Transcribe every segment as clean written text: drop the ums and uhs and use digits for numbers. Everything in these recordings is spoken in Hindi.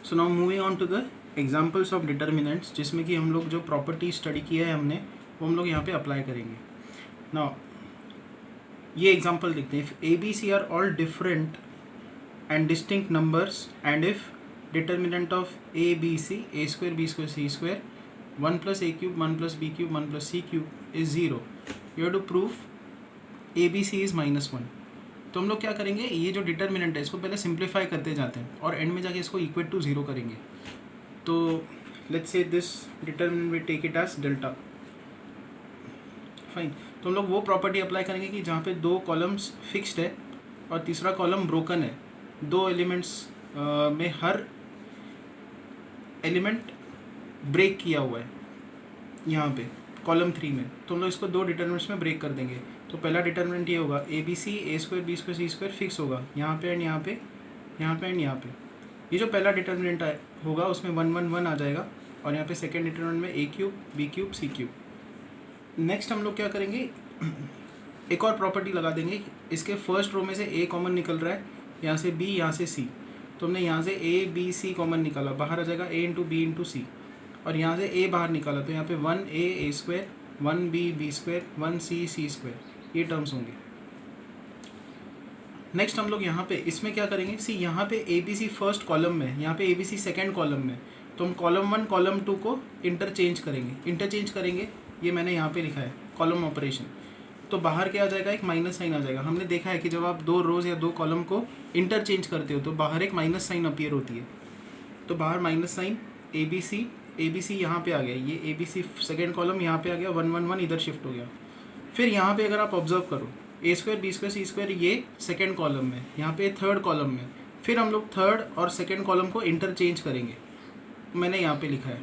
So now moving on to the examples of determinants, जिसमें कि हम लोग जो प्रॉपर्टी स्टडी किया है हमने वो हम लोग यहाँ पे अप्लाई करेंगे. नाउ ये एग्जाम्पल देखते हैं. If A B C are all different and distinct numbers and if determinant of A B C A square B square C square 1 + a cube 1 + b cube 1 + c cube is 0, you have to prove A B C is -1. तो हम लोग क्या करेंगे, ये जो डिटर्मिनेंट है इसको पहले सिंप्लीफाई करते जाते हैं और एंड में जाके इसको इक्वेट टू 0 करेंगे. तो let's say this determinant we take it as delta. Fine. तो हम लोग वो प्रॉपर्टी अप्लाई करेंगे कि जहाँ पे 2 कॉलम्स फिक्स्ड है और तीसरा कॉलम ब्रोकन है. 2 एलिमेंट्स में हर एलिमेंट ब्रेक किया हुआ है यहाँ पे कॉलम 3 में. तो हम लोग इसको 2 डिटर्मिनेंट्स में ब्रेक कर देंगे. तो पहला डिटर्मिनेंट ये होगा A B C A square B square C square fix होगा यहाँ पे एंड यहाँ पे, यहाँ पे एंड यहाँ पे. ये जो पहला डिटर्मिनेंट होगा उसमें 1 1 1 आ जाएगा और यहाँ पे सेकेंड डिटर्मिनेंट में ए cube B cube C cube. Next हम लोग क्या करेंगे, एक और प्रॉपर्टी लगा देंगे. इसके फर्स्ट रो में से ए कॉमन निकल रहा है, यहाँ से बी यहाँ से सी. तो हमने यहाँ से ए बी सी कॉमन निकाला, बाहर आ जाएगा ए इंटू बी इंटू सी. और यहाँ से ए बाहर निकाला तो यहाँ पे 1 ए स्क्वायर 1 बी बी स्क्वायर 1 सी सी स्क्वायर, ये टर्म्स होंगे. नेक्स्ट हम लोग यहाँ पे इसमें क्या करेंगे, सी यहाँ पे A B C first column में, यहाँ पे A B C second column में. तो हम कॉलम 1 कॉलम 2 को इंटरचेंज करेंगे. ये मैंने यहाँ पे लिखा है कॉलम ऑपरेशन. तो बाहर क्या आ जाएगा, एक माइनस साइन आ जाएगा. हमने देखा है कि जब आप 2 रोज़ या 2 कॉलम को इंटरचेंज करते हो तो बाहर एक माइनस साइन अपीयर होती है. तो बाहर minus sign A B C यहाँ पे आ गया. ये A B C second column यहाँ पे आ गया, 1 1 1 इधर शिफ्ट हो गया. फिर यहाँ पे अगर आप ऑब्जर्व करो ए square B square C square ये सेकेंड कॉलम में, यहाँ पे थर्ड कॉलम में. फिर हम लोग थर्ड और सेकेंड कॉलम को इंटरचेंज करेंगे. मैंने यहाँ पे लिखा है.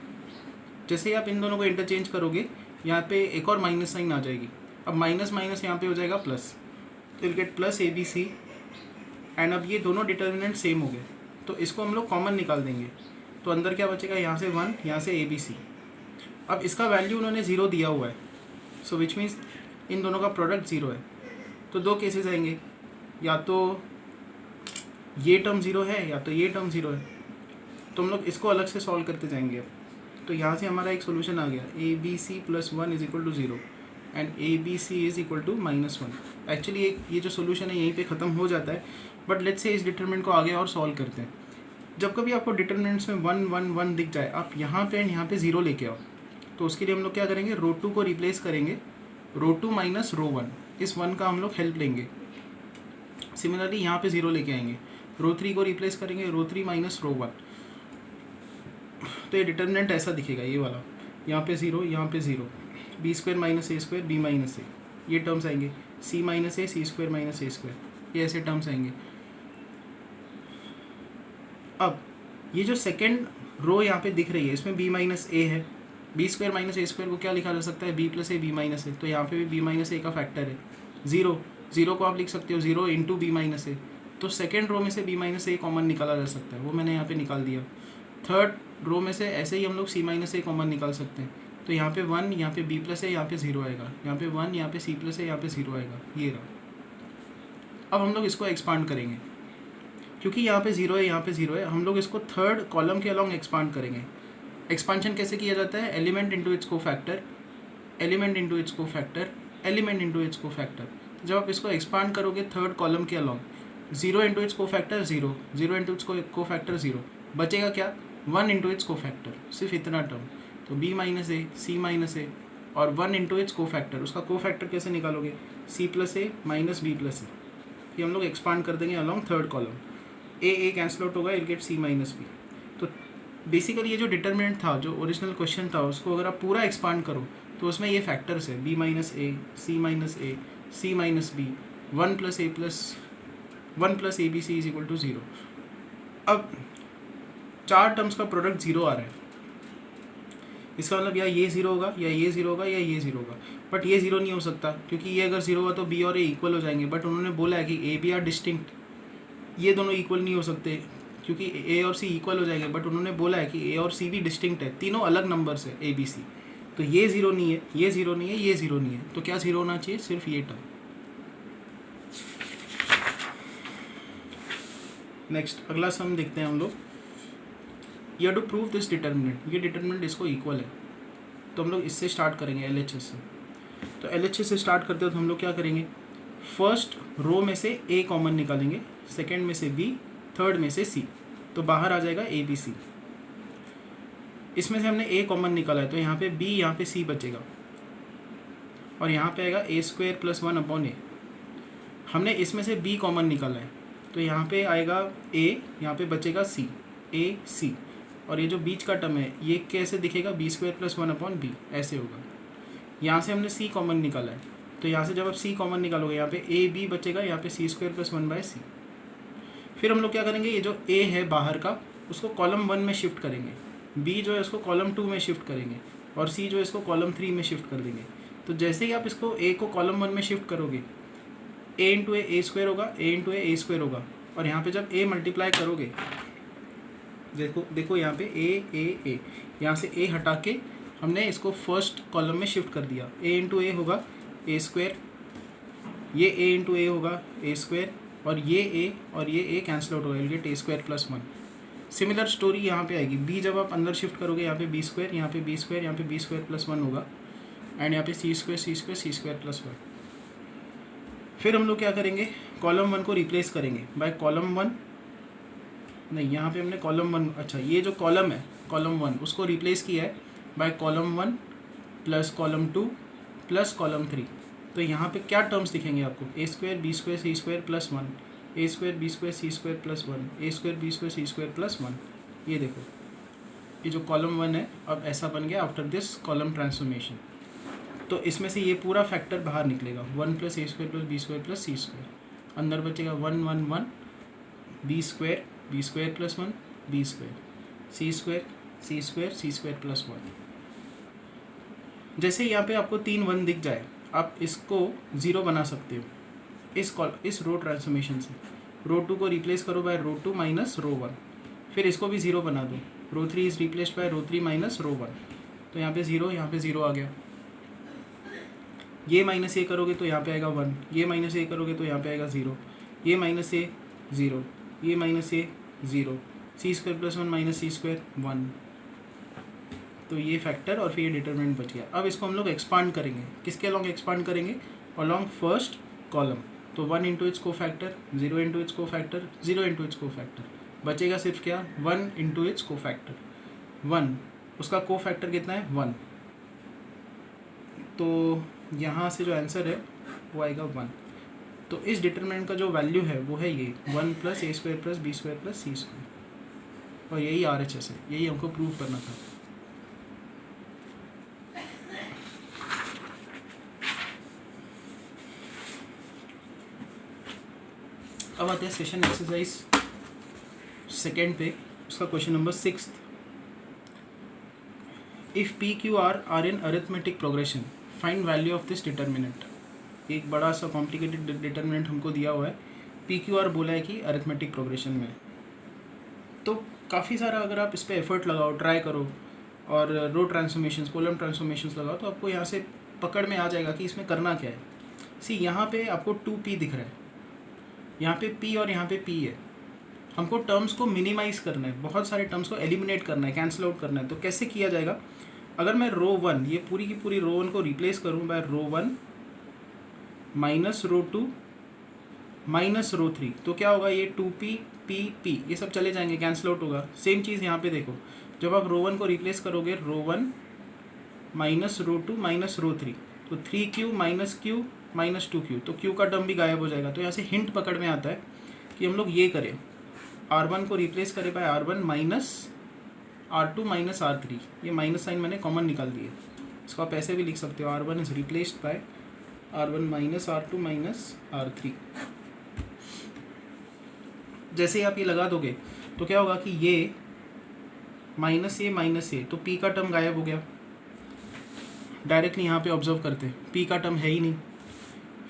जैसे ही आप इन दोनों को इंटरचेंज करोगे यहाँ पे एक और माइनस साइन आ जाएगी. अब माइनस माइनस यहाँ पे हो जाएगा प्लस. तो will get plus A B C. And अब ये दोनों डिटर्मिनेंट सेम हो गए तो इसको हम लोग कॉमन निकाल देंगे. तो अंदर क्या बचेगा, यहाँ से 1 यहाँ से ए बी सी. अब इसका वैल्यू उन्होंने 0 दिया हुआ है. सो विच मीन्स इन दोनों का प्रोडक्ट 0 है. तो 2 केसेस आएंगे, या तो ये टर्म 0 है या तो ये टर्म 0 है. तो हम लोग इसको अलग से सॉल्व करते जाएंगे. अब तो यहाँ से हमारा एक सोल्यूशन आ गया, A B C + 1 = 0 and A B C = -1. Actually ये जो सोल्यूशन है यहीं पे ख़त्म हो जाता है. बट लेट्स से इस डिटरमिनेंट को आगे और सॉल्व करते हैं. जब कभी आपको डिटरमिनेंट्स में 1 1 1 दिख जाए, आप यहाँ पे एंड यहाँ पे 0 लेके आओ. तो उसके लिए हम लोग क्या करेंगे, रो 2 को रिप्लेस करेंगे, रो 2 - रो 1. इस 1 का हम लोग हेल्प लेंगे. सिमिलरली यहाँ पे 0 लेके आएंगे, रो 3 को रिप्लेस करेंगे, रो 3 - रो 1. तो ये डिटरमिनेंट ऐसा दिखेगा, ये वाला. यहाँ पे 0 यहाँ पे 0, बी स्क्वायर - ए स्क्वायर बी - ए, ये टर्म्स आएंगे. सी - ए सी स्क्वायर - ए स्क्वायर, ये ऐसे टर्म्स आएंगे. अब ये जो सेकेंड रो यहाँ पे दिख रही है इसमें b - a है. बी स्क्वायर - ए स्क्वायर को क्या लिखा जा सकता है, b + a b - a. तो यहाँ पे भी b - a का फैक्टर है. 0 को आप लिख सकते हो 0 × b - a. तो सेकेंड रो में से b - a कॉमन निकाला जा सकता है, वो मैंने यहाँ पे निकाल दिया. थर्ड रो में से ऐसे ही हम लोग c - a कॉमन निकाल सकते हैं. तो यहाँ पे 1 यहाँ पे b + a यहाँ पे 0 आएगा, यहाँ पे 1 यहाँ पे c + a यहाँ पे 0 आएगा. ये रहा. अब हम लोग इसको एक्सपांड करेंगे क्योंकि यहाँ पे 0 है यहाँ पे 0 है. हम लोग इसको थर्ड कॉलम के अलॉन्ग एक्सपांड करेंगे. एक्सपांशन कैसे किया जाता है, element into its cofactor, element into its cofactor, element into its cofactor. जब आप इसको एक्सपांड करोगे थर्ड कॉलम के along, 0 × it's cofactor 0, 0 × it's cofactor 0, बचेगा क्या, 1 × इट्स कोफैक्टर. सिर्फ इतना टर्म. तो b - a c - a और 1 × इट्स कोफैक्टर. उसका कोफैक्टर कैसे निकालोगे, c + a - b + a. ये हम लोग एक्सपांड कर देंगे अलॉन्ग थर्ड कॉलम. ए कैंसिल आउट होगा, विल गेट c - b. तो बेसिकली ये जो डिटरमिनेंट था, जो ओरिजिनल क्वेश्चन था, उसको अगर आप पूरा एक्सपांड करो तो उसमें ये फैक्टर्स है, b - a c - a c - b 1 + a b c = 0. अब 4 टर्म्स का प्रोडक्ट 0 आ रहा है. इसका मतलब या ये 0 होगा या ये 0 होगा या ये 0 होगा. बट ये 0 नहीं हो सकता क्योंकि ये अगर 0 हुआ तो b और a इक्वल हो जाएंगे. बट उन्होंने बोला है कि a b आर डिस्टिंक्ट. ये दोनों इक्वल नहीं हो सकते क्योंकि a और c इक्वल हो जाएंगे. बट उन्होंने बोला है कि a और c भी डिस्टिंक्ट है, तीनों अलग नंबर्स है a b c. तो ये 0 नहीं है, ये 0 नहीं है, ये 0 नहीं है. तो क्या 0 होना चाहिए, सिर्फ ये टर्म. नेक्स्ट अगला सम देखते हैं हम लोग. You have to prove this determinant, ये डिटर्मिनेंट इसको इक्वल है। तो हम लोग इससे स्टार्ट करेंगे LHS से। तो LHS से स्टार्ट करते हो तो हम लोग क्या करेंगे, फर्स्ट रो में से A कॉमन निकालेंगे, सेकेंड में से B, थर्ड में से C, तो बाहर आ जाएगा ABC। इसमें से हमने A कॉमन निकाला है तो यहाँ पे B, यहाँ पे C बचेगा और यहाँ पे आएगा A² + 1/A। हमने इसमें से B कॉमन निकाला है तो यहाँ पे आएगा A, यहाँ पे बचेगा C, AC, और ये जो बीच का टर्म है ये कैसे दिखेगा, B² + 1/B, ऐसे होगा। यहाँ से हमने C कॉमन निकाला है तो यहाँ से जब आप C कॉमन निकालोगे यहाँ पे AB बचेगा, यहाँ पे C² + 1/C। फिर हम लोग क्या करेंगे, ये जो A है बाहर का उसको कॉलम 1 में शिफ्ट करेंगे, B जो है उसको कॉलम 2 में शिफ्ट करेंगे और C जो है इसको कॉलम 3 में शिफ्ट कर देंगे। तो जैसे ही आप इसको A को कॉलम 1 में शिफ्ट करोगे, A × A² होगा, A × A² होगा, और यहाँ पे जब A मल्टीप्लाई करोगे, देखो यहाँ पे A, यहाँ से A हटा के हमने इसको फर्स्ट कॉलम में शिफ्ट कर दिया। A × A होगा A², ये A × A होगा A², और ये A और ये A कैंसिल आउट होगा, you get A² + 1। Similar story यहाँ पे आएगी, B जब आप अंदर शिफ्ट करोगे यहाँ पे B², यहाँ पे B², यहाँ पे B² + 1 होगा, एंड यहाँ पे C² + 1। फिर हम लोग क्या करेंगे, कॉलम 1 को रिप्लेस करेंगे बाय कॉलम 1, नहीं यहाँ पे हमने कॉलम 1, अच्छा ये जो कॉलम है कॉलम 1 उसको रिप्लेस किया है बाय कॉलम 1 + कॉलम 2 + कॉलम 3। तो यहाँ पे क्या टर्म्स दिखेंगे आपको, A² B² C² + 1, A² B² C² + 1, A² B² C² + 1। ये देखो ये जो कॉलम 1 है अब ऐसा बन गया आफ्टर दिस कॉलम ट्रांसफॉर्मेशन। तो इसमें से ये पूरा फैक्टर बाहर निकलेगा, 1 + A² + B² + C², अंदर बचेगा 1 1 1, B² + 1 B², C² + 1। जैसे यहाँ पे आपको 3 1 दिख जाए, आप इसको 0 बना सकते हो इस रो ट्रांसफॉर्मेशन से। रो 2 को रिप्लेस करो बाय रो 2 - रो 1, फिर इसको भी 0 बना दो, रो 3 इज रिप्लेस्ड बाय रो 3 - रो 1, तो यहाँ पे 0, यहाँ पे 0 आ गया। ये -A करोगे तो यहाँ पे आएगा 1, ये -A करोगे तो यहाँ पे आएगा 0, ये -A 0, ये -A 0, C² + 1 - C² 1। तो ये फैक्टर और फिर ये डिटरमिनेंट बच गया। अब इसको हम लोग एक्सपांड करेंगे, किसके अलॉन्ग एक्सपांड करेंगे, अलॉन्ग फर्स्ट कॉलम। तो 1 × it's cofactor, 0 × it's cofactor, 0 × it's cofactor, बचेगा सिर्फ क्या, 1 × इट्स कोफैक्टर 1, उसका कोफैक्टर कितना है 1। तो यहाँ से जो आंसर है वो आएगा 1। तो इस डिटरमिनेंट का जो वैल्यू है वो है ये 1 + A² + B² + C², और यही RHS है, यही हमको प्रूव करना था। अब आते हैं सेशन एक्सरसाइज सेकेंड पे, उसका question number 6। If PQR are in arithmetic progression find value of this determinant. एक बड़ा सा कॉम्प्लिकेटेड डिटर्मिनेंट हमको दिया हुआ है, PQR बोला है कि अरिथमेटिक प्रोग्रेशन में। तो काफ़ी सारा अगर आप इस पर एफर्ट लगाओ, ट्राई करो और रो ट्रांसफॉर्मेशंस, कॉलम ट्रांसफॉर्मेशंस लगाओ, तो आपको यहाँ से पकड़ में आ जाएगा कि इसमें करना क्या है। सी यहाँ पे आपको 2P दिख रहा है, यहाँ पे P और यहाँ पे P है। हमको टर्म्स को मिनिमाइज़ करना है, बहुत सारे टर्म्स को एलिमिनेट करना है, कैंसिल आउट करना है। तो कैसे किया जाएगा, अगर मैं रो 1, ये पूरी की पूरी रो 1 को रिप्लेस करूँ बाय रो 1 - रो 2 - रो 3, तो क्या होगा, ये 2P P P ये सब चले जाएंगे, कैंसिल आउट होगा। सेम चीज़ यहाँ पे देखो, जब आप रो 1 को रिप्लेस करोगे रो 1 - रो 2 - रो 3, तो 3Q - Q - 2Q, तो Q का टर्म भी गायब हो जाएगा। तो यहाँ से हिंट पकड़ में आता है कि हम लोग ये करें, R1 को रिप्लेस करें बाय R1 - R2 - R3, ये माइनस साइन मैंने कॉमन निकाल दिए, इसको आप ऐसे भी लिख सकते हो, R1 is replaced by R1 - R2 - R3। जैसे ही आप ये लगा दोगे तो क्या होगा कि ये -A, तो P का टर्म गायब हो गया। डायरेक्टली यहाँ पे ऑब्जर्व करते हैं, P का टर्म है ही नहीं।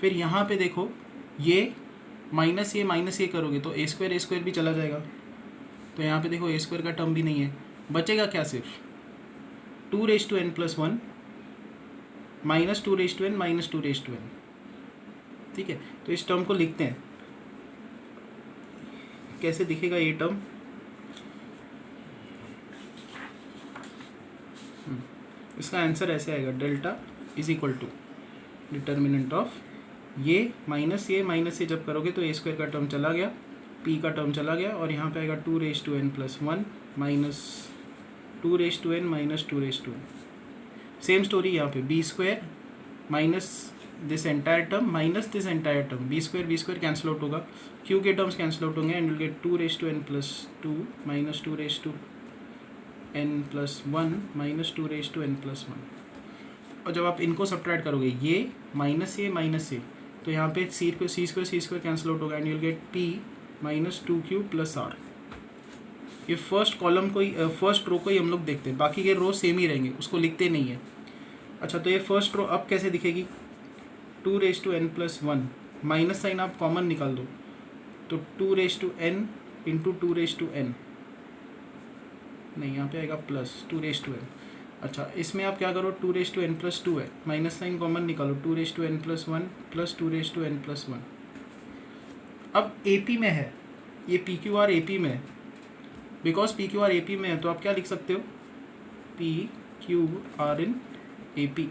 फिर यहाँ पे देखो, ये -A करोगे तो A² भी चला जाएगा। तो यहाँ पे देखो A² का टर्म भी नहीं है, बचेगा क्या, सिर्फ 2n + 1 - 2n - 2n। ठीक है, तो इस टर्म को लिखते हैं, कैसे दिखेगा ये टर्म, इसका आंसर ऐसे आएगा, delta is equal to determinant of ये माइनस ये जब करोगे तो ए स्क्वायर का टर्म चला गया, पी का टर्म चला गया, और यहाँ पे आएगा 2n+1 minus 2n minus 2n। Same story यहाँ पे B square minus this entire term minus this entire term, B square cancel out होगा, क्यू के टर्म्स कैंसिल आउट होंगे, and will get 2n+2 minus 2n+1 minus 2n+1। और जब आप इनको सब्ट्रैक्ट करोगे ये माइनस ये, तो यहाँ पे सी स्क्वायर कैंसिल आउट होगा, and you will get p minus 2q plus r। ये फर्स्ट कॉलम को ही फर्स्ट रो को ही हम लोग देखते हैं, बाकी के रो सेम ही रहेंगे, उसको लिखते नहीं है। अच्छा, तो ये फर्स्ट रो अब कैसे दिखेगी, 2n+1 माइनस साइन आप कॉमन निकाल दो, तो 2n इंटू 2n, नहीं यहाँ पे आएगा प्लस 2n। अच्छा, इसमें आप क्या करो, 2n+2 है, माइनस साइन कॉमन निकालो, 2n+1 प्लस 2n+1। अब AP में है, ये PQR AP में है, बिकॉज PQR AP में है तो आप क्या लिख सकते हो, PQR इन AP,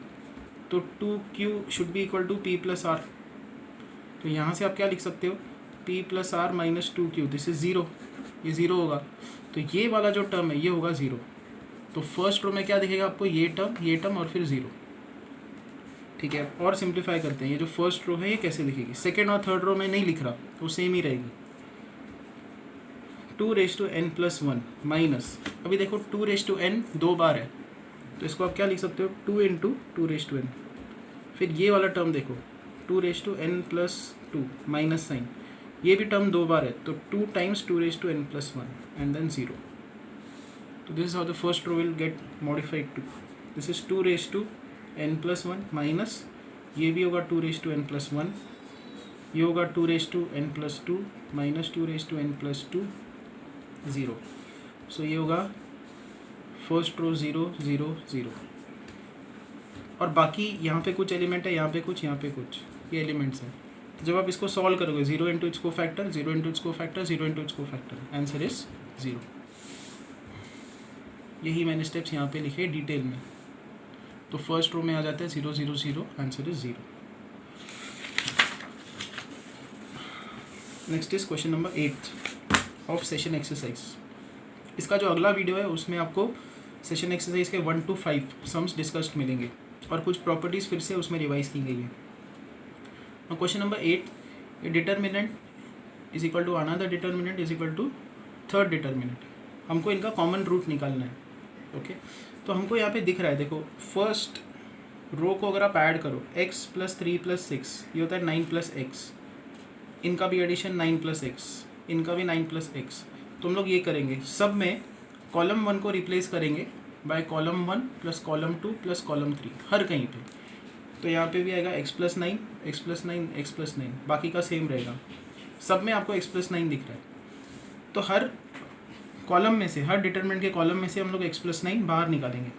तो 2Q should be equal to P plus R। तो यहाँ से आप क्या लिख सकते हो, P plus R minus 2Q, this is 0, ये 0 होगा, तो ये वाला जो टर्म है ये होगा 0। तो फर्स्ट रो में क्या दिखेगा आपको, ये टर्म और फिर 0। ठीक है, और सिंप्लीफाई करते हैं, ये जो फर्स्ट रो है ये कैसे दिखेगी, सेकेंड और थर्ड रो में नहीं लिख रहा तो सेम ही रहेगी, 2n+1 माइनस, अभी देखो 2n 2 बार है, तो इसको आप क्या लिख सकते हो, 2 इंटू 2n। फिर ये वाला टर्म देखो 2n+2 माइनस साइन, ये भी टर्म 2 बार है, तो 2 टाइम्स 2n+1 एंड देन 0। तो this is how the first row will get modified to, this is 2n+1 minus, ये भी होगा 2n+1, ये होगा 2n+2 माइनस 2n+2 0। सो ये होगा फर्स्ट रो 0 0 0, और बाकी यहाँ पे कुछ एलिमेंट है, यहाँ पे कुछ, ये एलिमेंट्स हैं। तो जब आप इसको सॉल्व करोगे 0 into its cofactor, 0 into its cofactor, 0 into its cofactor, answer is 0। यही मैंने स्टेप्स यहाँ पे लिखे डिटेल में। तो फर्स्ट रो में आ जाता है 0 0 0, answer is 0। Next is question number 8 of session exercise. इसका जो अगला वीडियो है उसमें आपको सेशन एक्सरसाइज के 1 to 5 सम्स डिस्कस्ड मिलेंगे, और कुछ प्रॉपर्टीज़ फिर से उसमें रिवाइज की गई है। और question number 8, a determinant is equal to another determinant is equal to third determinant, हमको इनका कॉमन रूट निकालना है। ओके, तो हमको यहाँ पे दिख रहा है, देखो फर्स्ट रो को अगर आप ऐड करो x + 3 + 6, ये होता है 9 + x, इनका भी एडिशन 9 + x, इनका भी 9 + x। तो हम लोग ये करेंगे, सब में कॉलम 1 को रिप्लेस करेंगे by column 1 plus column 2 plus column 3, हर कहीं पे। तो यहाँ पे भी आएगा x + 9 x + 9 x + 9, बाकी का सेम रहेगा, सब में आपको x + 9 दिख रहा है। तो हर कॉलम में से, हर डिटरमिनेंट के कॉलम में से हम लोग x + 9 बाहर निकालेंगे।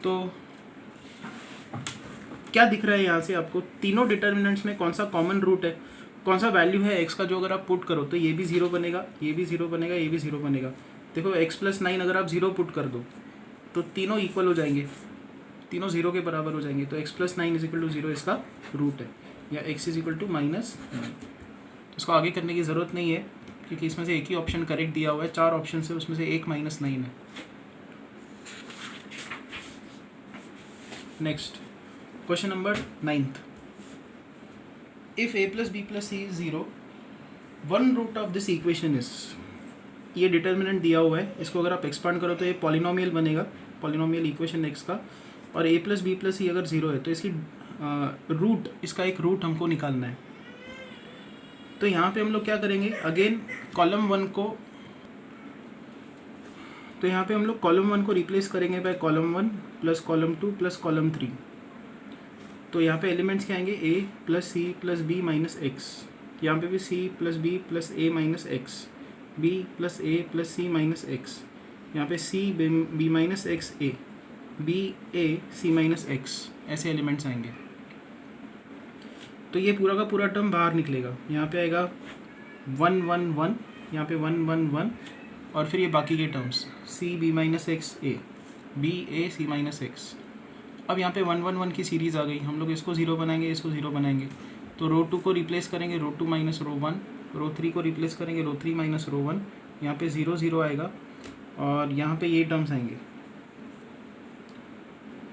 तो क्या दिख रहा है यहाँ से आपको, तीनों डिटर्मिनेंट्स में कौन सा कॉमन रूट है, कौन सा वैल्यू है x का, जो अगर आप पुट करो तो ये भी 0 बनेगा, ये भी 0 बनेगा, ये भी 0 बनेगा। देखो x + 9 अगर आप 0 पुट कर दो तो तीनों इक्वल हो जाएंगे, तीनों 0 के बराबर हो जाएंगे। तो x + 9 = 0 इसका रूट है, या x = -9। इसको आगे करने की ज़रूरत नहीं है क्योंकि इसमें से एक ही ऑप्शन करेक्ट दिया हुआ है, 4 ऑप्शन से उसमें से एक -9 है। Next question number 9th, if a + b + c is 0, one root of this equation is, ये डिटर्मिनेंट दिया हुआ है, इसको अगर आप एक्सपांड करो तो ये पॉलिनोमियल बनेगा, पॉलिनोमियल इक्वेशन x का, और a + b + c अगर 0 है तो इसकी रूट, इसका एक रूट हमको निकालना है। तो यहाँ पे हम लोग क्या करेंगे, अगेन कॉलम 1 को, तो यहाँ पे हम लोग कॉलम 1 को रिप्लेस करेंगे by column 1 plus column 2 plus column 3। तो यहाँ पे एलिमेंट्स क्या आएंगे, a + c + b - x, यहाँ पे भी c + b + a - x, b + a + c - x, यहाँ पे c b - x a, b a c - x, ऐसे एलिमेंट्स आएंगे। तो ये पूरा का पूरा टर्म बाहर निकलेगा, यहाँ पे आएगा 1 1 1, यहाँ पे 1 1 1, और फिर ये बाकी के terms c b minus x a, b a c minus x. अब यहाँ पे 1 1 1 की सीरीज़ आ गई, हम लोग इसको 0 बनाएंगे, इसको 0 बनाएंगे, तो रो 2 को रिप्लेस करेंगे रो 2 माइनस रो 1, रो 3 को रिप्लेस करेंगे रो 3 माइनस रो 1, यहाँ पे 0 0 आएगा और यहाँ पे ये टर्म्स आएंगे।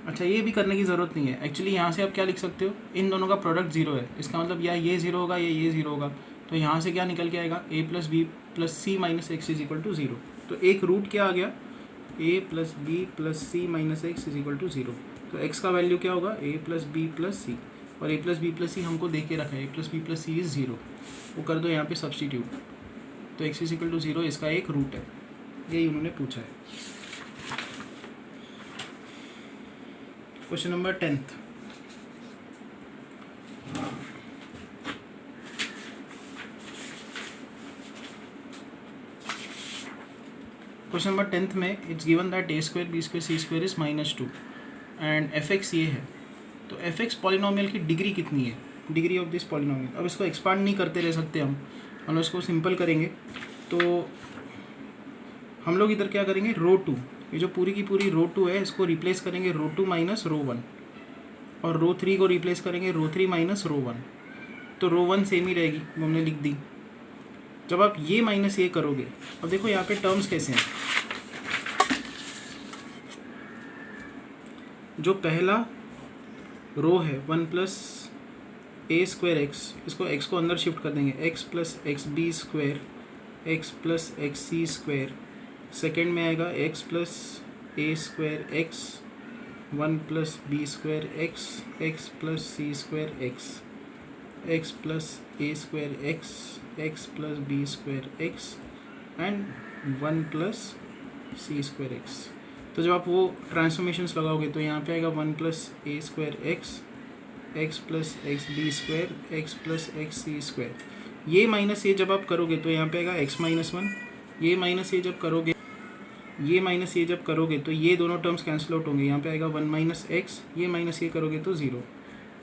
अच्छा, ये भी करने की ज़रूरत नहीं है एक्चुअली, यहाँ से आप क्या लिख सकते हो, इन दोनों का प्रोडक्ट 0 है, इसका मतलब या ये 0 होगा या ये 0 होगा, तो यहाँ से क्या निकल के आएगा, a plus B plus C minus x is equal to 0। तो एक रूट क्या आ गया, a plus B plus C minus x is equal to 0। तो x का वैल्यू क्या होगा, a plus B plus C, और a plus B plus C हमको दे के रखा है, a plus B plus C is 0, वो कर दो यहाँ पे सब्सटीट्यूट, तो x इज इक्वल टू 0 इसका एक रूट है, यही उन्होंने पूछा है। Question number 10th, question number 10th में it's given that a square B square C square is -2 and fx ये है, तो fx पॉलिनोमियल की डिग्री कितनी है, डिग्री ऑफ दिस पॉलिनोमियल। अब इसको एक्सपांड नहीं करते रह सकते हम इसको सिंपल करेंगे, तो हम लोग इधर क्या करेंगे, रो 2, ये जो पूरी की पूरी रो 2 है इसको रिप्लेस करेंगे रो 2 माइनस रो 1, और रो 3 को रिप्लेस करेंगे रो 3 माइनस रो 1, तो रो 1 सेम ही रहेगी, वो हमने लिख दी। जब आप ये माइनस ये करोगे, अब देखो यहाँ पे टर्म्स कैसे हैं, जो पहला रो है 1 प्लस ए स्क्वायर एक्स, इसको x को अंदर शिफ्ट कर देंगे, x plus x b square x plus x c square, second में आएगा x plus A square x 1 plus B square x x plus C square x plus A square x plus B square x and 1 plus C square x. तो जब आप वो ट्रांसफॉर्मेशंस लगाओगे तो यहाँ पे आएगा 1 प्लस ए square x plus x b square x plus x c square. ये माइनस ये जब आप करोगे तो यहाँ पे आएगा x माइनस 1, ये माइनस ये जब करोगे, ये माइनस ये जब करोगे तो ये दोनों टर्म्स कैंसिल आउट होंगे, यहाँ पे आएगा 1 माइनस एक्स, ये माइनस ये करोगे तो 0,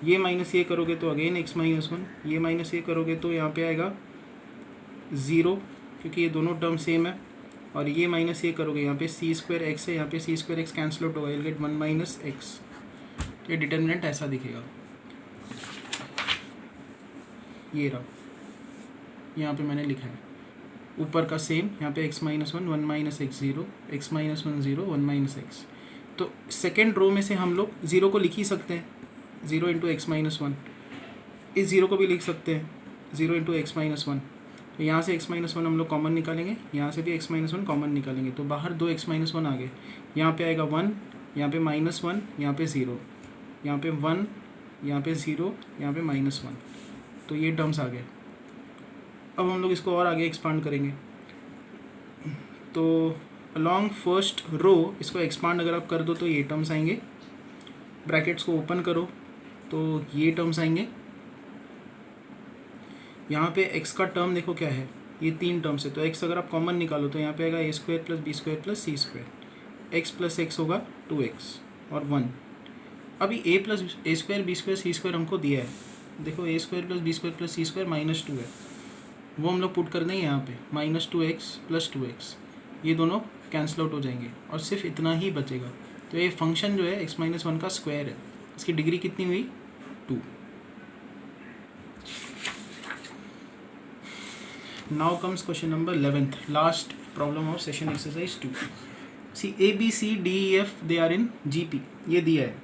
ये माइनस ये करोगे तो अगेन x माइनस 1, ये माइनस ये करोगे तो यहाँ पे आएगा 0 क्योंकि ये दोनों टर्म सेम है, और ये माइनस ये करोगे यहाँ पे सी स्क्वायर एक्स है, यहाँ पे सी स्क्वायर एक्स कैंसिल आउट होगा, विल गेट 1 माइनस एक्स। ये डिटर्मिनेंट ऐसा दिखेगा, ये रहा, यहाँ पे मैंने लिखा है ऊपर का सेम, यहाँ पे x minus 1 1 minus x 0, x minus 1 0 1 minus x. तो सेकेंड रो में से हम लोग 0 को लिख ही सकते हैं, 0 इंटू एक्स माइनस 1, इस 0 को भी लिख सकते हैं 0 इंटू एक्स माइनस 1। तो यहाँ से x माइनस 1 हम लोग कॉमन निकालेंगे, यहाँ से भी x माइनस 1 कॉमन निकालेंगे, तो बाहर 2 x माइनस 1 आ गए, यहाँ पे आएगा 1, यहाँ पे माइनस 1, यहाँ पे 0, यहाँ पे 1, यहाँ पे 0, यहाँ पे माइनस 1, तो ये टर्म्स आ गए। अब हम लोग इसको और आगे एक्सपांड करेंगे, तो अलॉन्ग फर्स्ट रो इसको एक्सपांड अगर आप कर दो तो ये टर्म्स आएंगे, ब्रैकेट्स को ओपन करो तो ये टर्म्स आएंगे। यहाँ पे x का टर्म देखो क्या है, ये 3 टर्म्स है, तो x अगर आप कॉमन निकालो तो यहाँ पे आएगा a square plus B square plus C square, x plus x होगा 2x और 1। अभी a प्लस ए square B square C square हमको दिया है, देखो a square plus B square plus C square -2 है, वो हम लोग पुट कर देंगे यहाँ पे -2x प्लस 2x, ये दोनों कैंसिल आउट हो जाएंगे और सिर्फ इतना ही बचेगा। तो ये फंक्शन जो है x माइनस 1 का स्क्वायर है, इसकी डिग्री कितनी हुई 2। Now comes question number 11th, last problem of session exercise 2। See A B C D E F they are in GP, ये दिया है,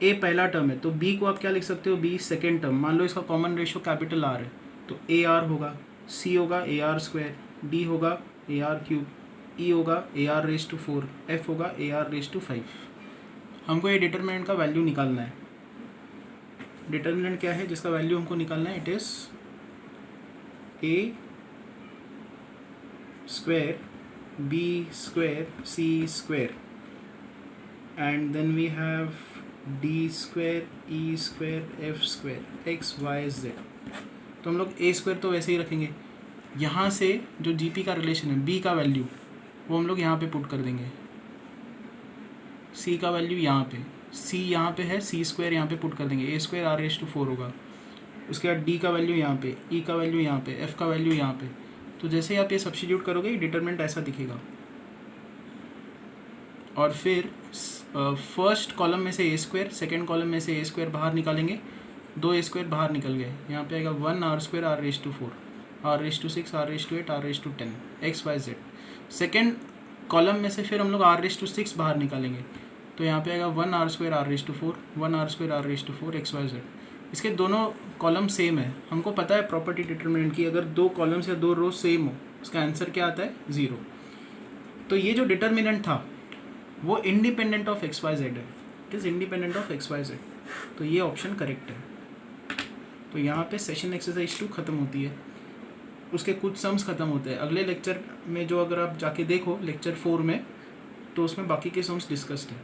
a पहला टर्म है तो b को आप क्या लिख सकते हो, b सेकेंड टर्म, मान लो इसका कॉमन रेशियो कैपिटल R है तो AR होगा, C होगा AR स्क्वायर, D होगा AR क्यूब, E होगा AR रेज टू 4, F होगा AR रेज टू 5। हमको ये डिटर्मिनेंट का वैल्यू निकालना है। डिटर्मिनेंट क्या है जिसका वैल्यू हमको निकालना है, it is A square B square C square and then we have D square E square F square X Y Z। तो हम लोग A स्क्वायर तो वैसे ही रखेंगे, यहाँ से जो GP का रिलेशन है B का वैल्यू वो हम लोग यहाँ पे पुट कर देंगे, C का वैल्यू यहाँ पे, C यहाँ पे है, C स्क्वायर यहाँ पे पुट कर देंगे, A square R raise to 4 होगा, उसके बाद D का वैल्यू यहाँ पे, E का वैल्यू यहाँ पे, F का वैल्यू यहाँ पे, तो जैसे ही आप ये सब्स्टिट्यूट करोगे ये डिटरमिनेंट ऐसा दिखेगा। और फिर फर्स्ट कॉलम में से ए स्क्वायर, सेकेंड कॉलम में से ए स्क्वायर बाहर निकालेंगे, 2 ए स्क्वायर बाहर निकल गए, यहाँ पे आएगा 1 r square r raise to 4 r raise to 6 r raise to 8 r raise to 10 x y z. Second column में से फिर हम लोग आर रेज टू 6 बाहर निकालेंगे, तो यहाँ पे आएगा 1 r square r raise to 4 1 r square r raise to 4 x y z. इसके दोनों कॉलम सेम है। हमको पता है प्रॉपर्टी डिटरमिनेंट की, अगर 2 कॉलम्स या 2 रो सेम हो उसका आंसर क्या आता है 0। तो ये जो डिटरमिनेंट था वो independent of x y z है, it is independent of x y z, तो ये ऑप्शन करेक्ट है। तो यहाँ पे सेशन एक्सरसाइज 2 ख़त्म होती है, उसके कुछ सम्स ख़त्म होते हैं। अगले लेक्चर में जो अगर आप जाके देखो लेक्चर 4 में, तो उसमें बाकी के सम्स डिस्कस्ड है।